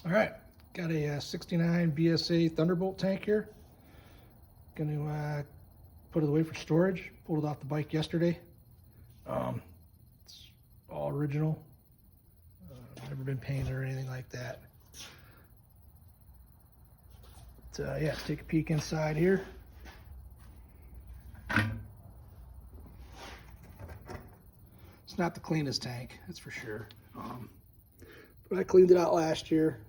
All right, got a 69 BSA Thunderbolt tank here. Gonna put it away for storage. Pulled it off the bike yesterday. It's all original. Never been painted or anything like that. But, yeah, take a peek inside here. It's not the cleanest tank, that's for sure. But I cleaned it out last year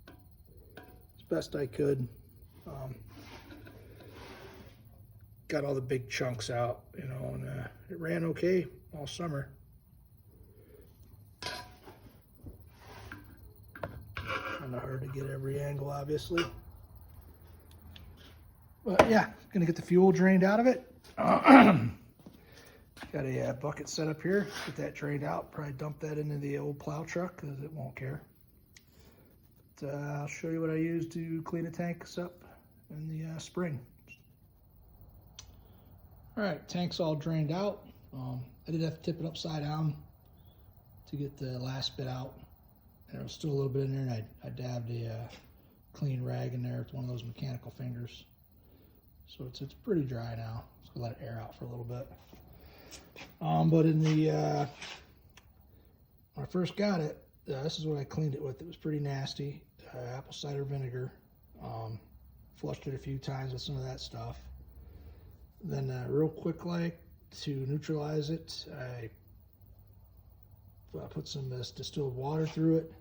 as best I could. Got all the big chunks out, you know, and it ran okay all summer. Kind of hard to get every angle, obviously. But yeah, gonna get the fuel drained out of it. Got a bucket set up here, get that drained out, probably dump that into the old plow truck because it won't care. But, I'll show you what I use to clean the tanks up in the spring. All right, tank's all drained out. I did have to tip it upside down to get the last bit out. And there was still a little bit in there, and I dabbed a clean rag in there with one of those mechanical fingers. So it's pretty dry now. Just gonna let it air out for a little bit. But in the when I first got it, this is what I cleaned it with. It was pretty nasty. Apple cider vinegar. Flushed it a few times with some of that stuff. Then real quick, like to neutralize it, I put some distilled water through it,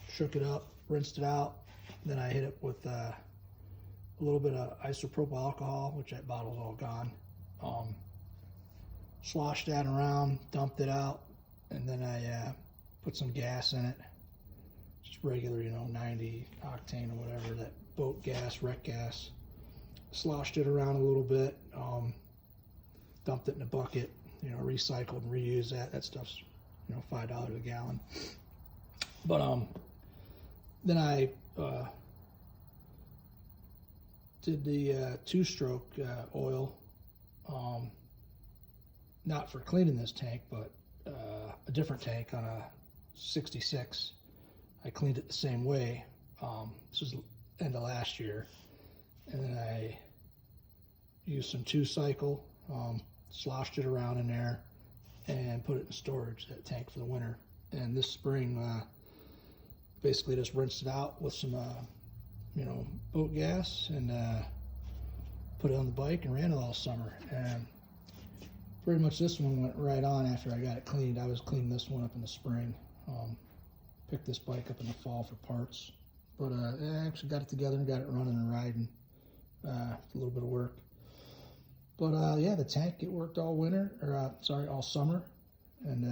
shook it up, rinsed it out. Then I hit it with a little bit of isopropyl alcohol, which that bottle's all gone. Sloshed that around, dumped it out, and then I put some gas in it. Just regular, you know, 90 octane or whatever, that boat gas, wreck gas. Sloshed it around a little bit, dumped it in a bucket, you know, recycled and reused that. That stuff's, you know, $5 a gallon. But then I did the two-stroke oil, not for cleaning this tank, but a different tank on a 66. I cleaned it the same way. This was end of last year. And then I used some two-cycle, sloshed it around in there, and put it in storage, that tank, for the winter. And this spring, basically just rinsed it out with some, you know, boat gas, and put it on the bike and ran it all summer. And pretty much this one went right on after I got it cleaned. I was cleaning this one up in the spring. Picked this bike up in the fall for parts. But I actually got it together and got it running and riding. A little bit of work. But yeah, the tank, it worked all winter, or all summer. And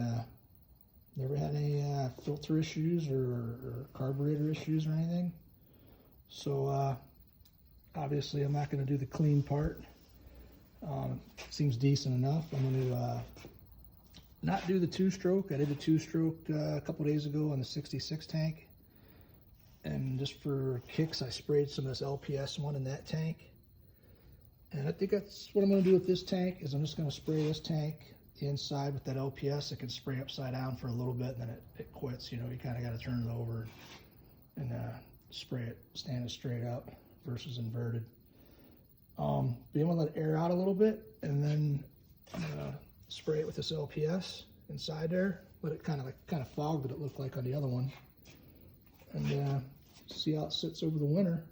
never had any filter issues or carburetor issues or anything. So obviously I'm not going to do the clean part. Seems decent enough. I'm going to not do the two-stroke. I did the two-stroke a couple days ago on the 66 tank. And just for kicks, I sprayed some of this LPS one in that tank. And I think that's what I'm going to do with this tank, is I'm just going to spray this tank inside with that LPS. It can spray upside down for a little bit, and then it quits. You know, you kind of got to turn it over and spray it standing straight up versus inverted. But you want to let it air out a little bit, and then I'm going to spray it with this LPS inside there. Let it kind of fog that it looked like on the other one. And see how it sits over the winter.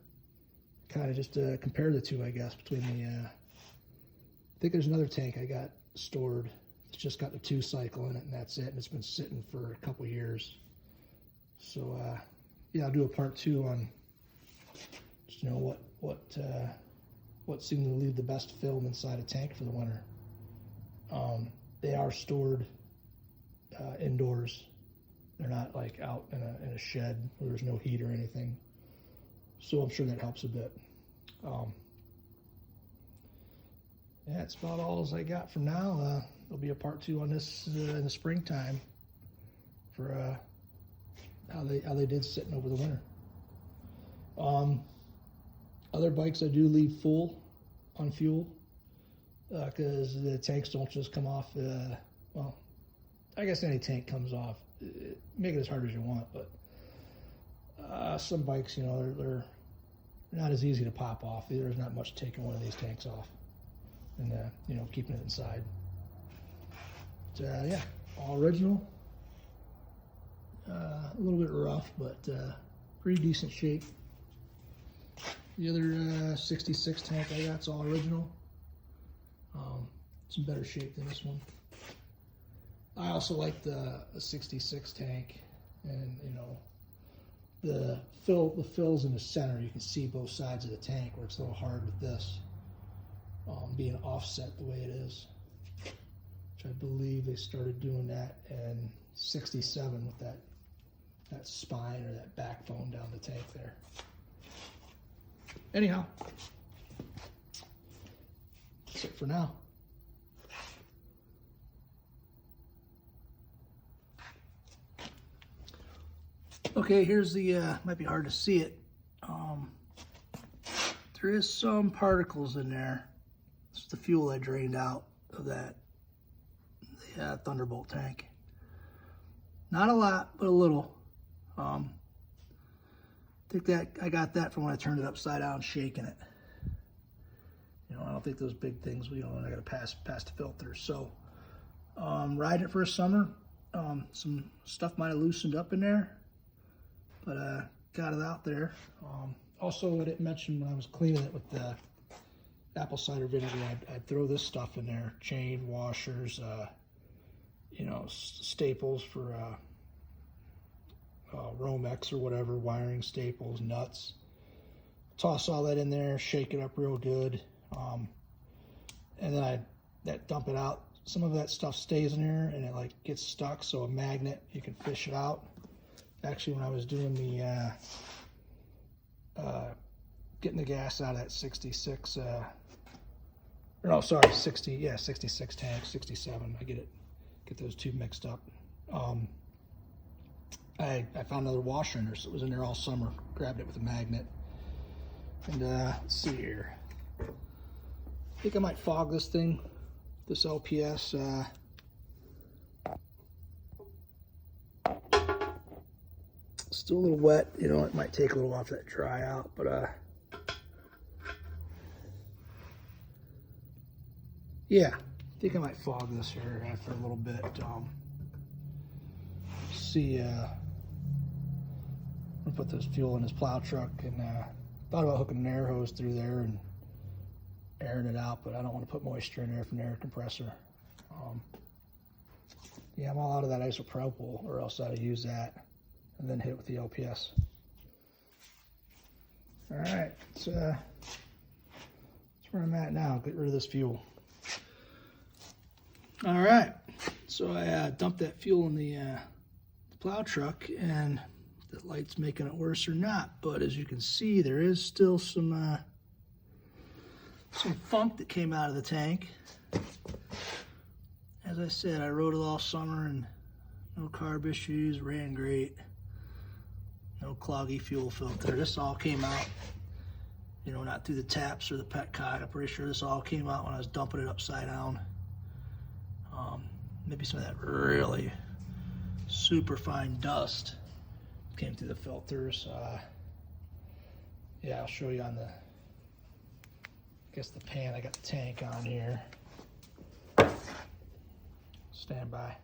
Kind of just compare the two, I guess, between the, I think there's another tank I got stored. It's just got the two-cycle in it, and that's it. And it's been sitting for a couple years. So, yeah, I'll do a part 2 on just, you know, what seemed to leave the best film inside a tank for the winter. They are stored indoors. They're not like out in a shed where there's no heat or anything. So I'm sure that helps a bit. Yeah, that's about all as I got for now. There'll be a part 2 on this in the springtime for how they did sitting over the winter. Other bikes I do leave full on fuel because the tanks don't just come off. Well, I guess any tank comes off. Make it as hard as you want, but Some bikes, you know, they're not as easy to pop off. There's not much taking one of these tanks off and, you know, keeping it inside. But, yeah, all original. A little bit rough, but pretty decent shape. The other 66 tank I got's all original. It's in better shape than this one. I also like the 66 tank, and you know, the fills in the center. You can see both sides of the tank, where it's a little hard with this being offset the way it is. Which I believe they started doing that in 67 with that spine or that backbone down the tank there. Anyhow, that's it for now. Okay, here's the, might be hard to see it. There is some particles in there. It's the fuel I drained out of that Thunderbolt tank. Not a lot, but a little. I think that I got that from when I turned it upside down, shaking it. You know, I don't think those big things, you know, I got to pass the filters. So, riding it for a summer, some stuff might have loosened up in there, but got it out there. Also, I didn't mention when I was cleaning it with the apple cider vinegar, I'd throw this stuff in there: chain washers, you know, staples for Romex or whatever, wiring staples, nuts. Toss all that in there, shake it up real good, and then I dump it out. Some of that stuff stays in there and it like gets stuck, so a magnet, you can fish it out. Actually, when I was doing the getting the gas out of that 66 66 tank, 67, I get those two mixed up. I found another washer in there, so it was in there all summer. Grabbed it with a magnet. And let's see here. I think I might fog this thing, this LPS. Still a little wet, you know, it might take a little while for that to dry out, but yeah, I think I might fog this here after a little bit. See, I'm gonna put this fuel in this plow truck, and thought about hooking an air hose through there and airing it out, but I don't want to put moisture in there from the air compressor. Yeah, I'm all out of that isopropyl, or else I'd use that and then hit it with the LPS. All right, so that's where I'm at now. Get rid of this fuel. All right, so I dumped that fuel in the plow truck, and the light's making it worse or not, but as you can see, there is still some funk that came out of the tank. As I said, I rode it all summer and no carb issues, ran great. No cloggy fuel filter. This all came out, you know, not through the taps or the petcock. I'm pretty sure this all came out when I was dumping it upside down. Maybe some of that really super fine dust came through the filters. Yeah, I'll show you on the, I guess the pan. I got the tank on here. Stand by.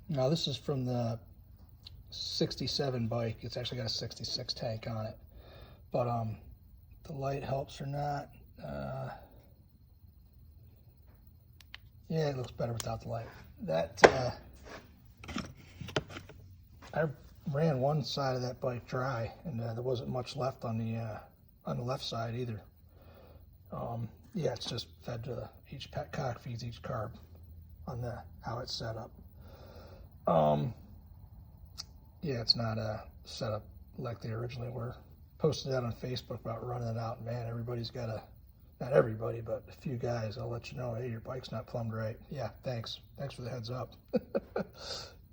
Now this is from the 67 bike. It's actually got a 66 tank on it, but the light helps or not. Yeah, it looks better without the light. That I ran one side of that bike dry, and there wasn't much left on the left side either. Yeah, it's just fed to each petcock feeds each carb on how it's set up. Yeah, it's not set up like they originally were. Posted that on Facebook about running it out. Man, everybody's got not everybody, but a few guys, I'll let you know, hey, your bike's not plumbed right. Yeah, thanks for the heads up.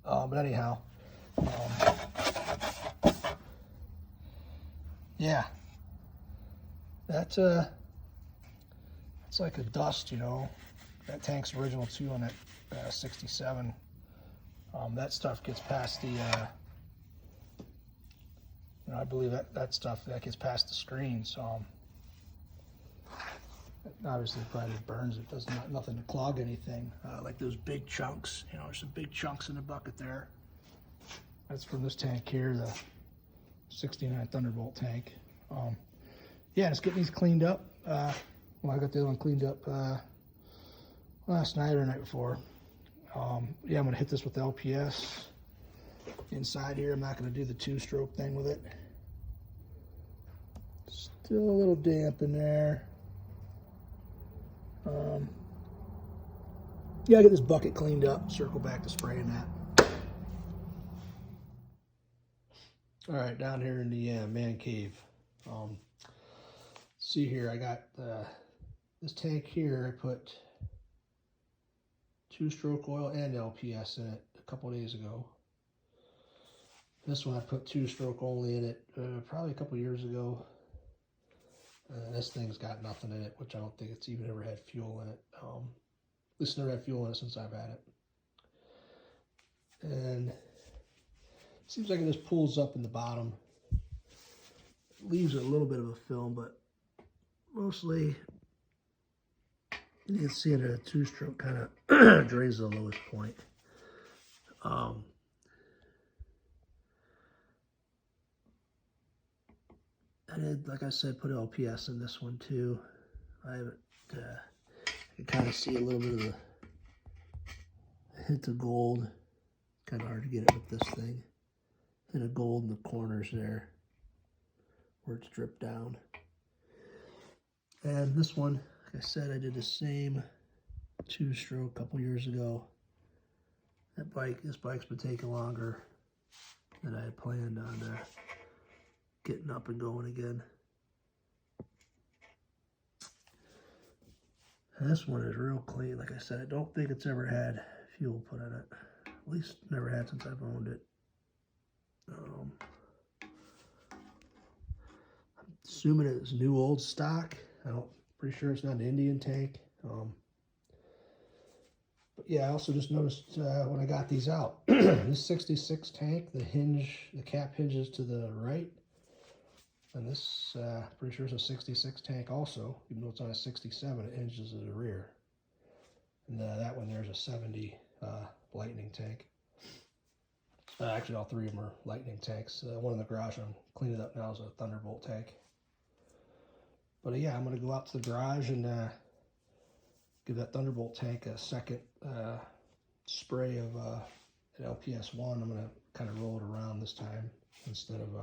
But anyhow, yeah, that's it's like a dust, you know. That tank's original too on that 67. That stuff gets past You know, I believe that stuff that gets past the screen. So obviously, it probably just burns. It does nothing to clog anything. Like those big chunks. You know, there's some big chunks in the bucket there. That's from this tank here, the 69 Thunderbolt tank. Yeah, just getting these cleaned up. Well, I got the other one cleaned up last night or the night before. Yeah, I'm gonna hit this with LPS inside here. I'm not gonna do the 2-stroke thing with it. Still a little damp in there. Yeah, I get this bucket cleaned up, circle back to spraying that. All right, down here in the man cave. See here, I got this tank here. I put 2-stroke oil and LPS in it a couple days ago. This one I put 2-stroke only in it probably a couple years ago. This thing's got nothing in it, which I don't think it's even ever had fuel in it. At least never had fuel in it since I've had it. And it seems like it just pulls up in the bottom. It leaves a little bit of a film, but mostly you can see it at a 2-stroke kind of drains to the lowest point. I did, like I said, put LPS in this one too. I haven't, you can kind of see a little bit of the hint of gold. Kind of hard to get it with this thing. Hint of gold in the corners there where it's dripped down. And this one, like I said, I did the same 2-stroke a couple years ago. This bike's been taking longer than I had planned on getting up and going again. And this one is real clean. Like I said, I don't think it's ever had fuel put in it. At least never had since I've owned it. I'm assuming it's new old stock. Pretty sure it's not an Indian tank. But yeah, I also just noticed when I got these out, this 66 tank, the cap hinges to the right. And this, pretty sure it's a 66 tank also, even though it's on a 67, it hinges to the rear. And that one there's a 70 Lightning tank. Actually, all three of them are Lightning tanks. One in the garage I'm cleaning up now is a Thunderbolt tank. But yeah, I'm going to go out to the garage and give that Thunderbolt tank a second spray of an LPS 1. I'm going to kind of roll it around this time instead of,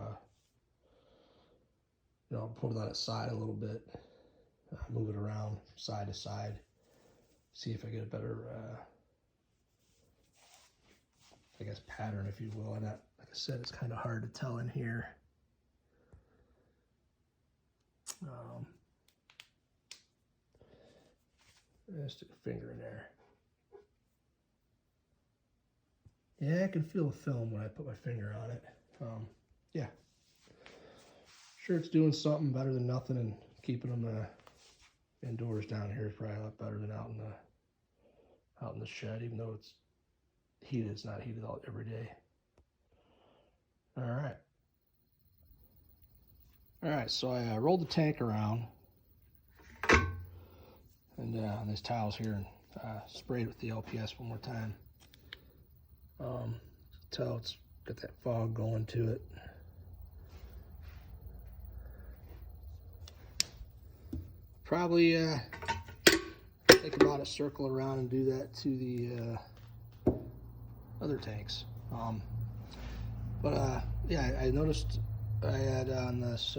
put it on its side a little bit, move it around side to side, see if I get a better, I guess, pattern, if you will. And that, like I said, it's kind of hard to tell in here. Let's stick a finger in there. Yeah, I can feel the film when I put my finger on it. Yeah. Sure, it's doing something better than nothing, and keeping them indoors down here is probably a lot better than out in the shed, even though it's heated. It's not heated every day. All right, so I rolled the tank around and on these towels here, and sprayed it with the LPS one more time. Tell it's got that fog going to it. Probably think about it, circle around and do that to the other tanks. Yeah, I noticed I had on this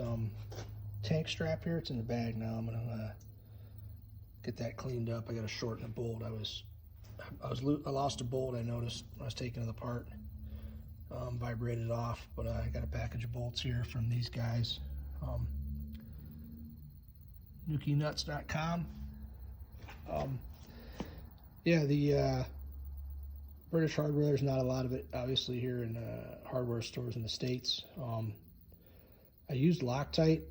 tank strap here. It's in the bag now. I'm gonna get that cleaned up. I got to shorten a bolt. I lost a bolt. I noticed when I was taking it apart. Vibrated off, but I got a package of bolts here from these guys. NukiNuts.com. Yeah, the British hardware, there's not a lot of it, obviously, here in hardware stores in the States. I used Loctite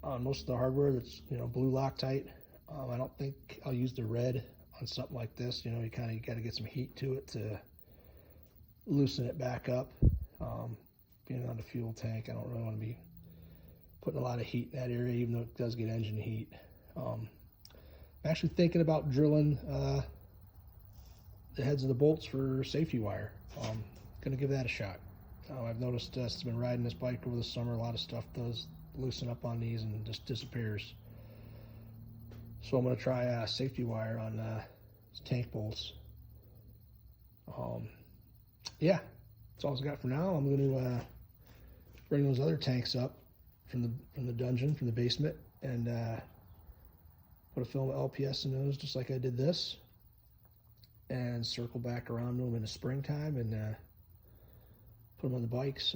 on most of the hardware that's, blue Loctite. I don't think I'll use the red on something like this. You got to get some heat to it to loosen it back up. being on the fuel tank, I don't really want to be putting a lot of heat in that area, even though it does get engine heat. I'm actually thinking about drilling the heads of the bolts for safety wire. Gonna give that a shot. I've noticed it's been riding this bike over the summer, a lot of stuff does loosen up on these and just disappears. So I'm gonna try safety wire on tank bolts. Yeah, that's all I've got for now. I'm gonna bring those other tanks up from the dungeon, from the basement, and put a film of LPS in those, just like I did this, and circle back around them in the springtime and put them on the bikes.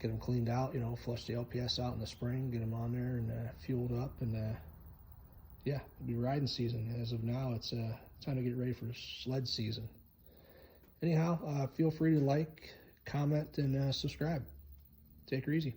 Get them cleaned out, flush the LPS out in the spring, get them on there and fueled up, and yeah, it'll be riding season. As of now, it's time to get ready for sled season. Anyhow, feel free to like, comment, and subscribe. Take her easy.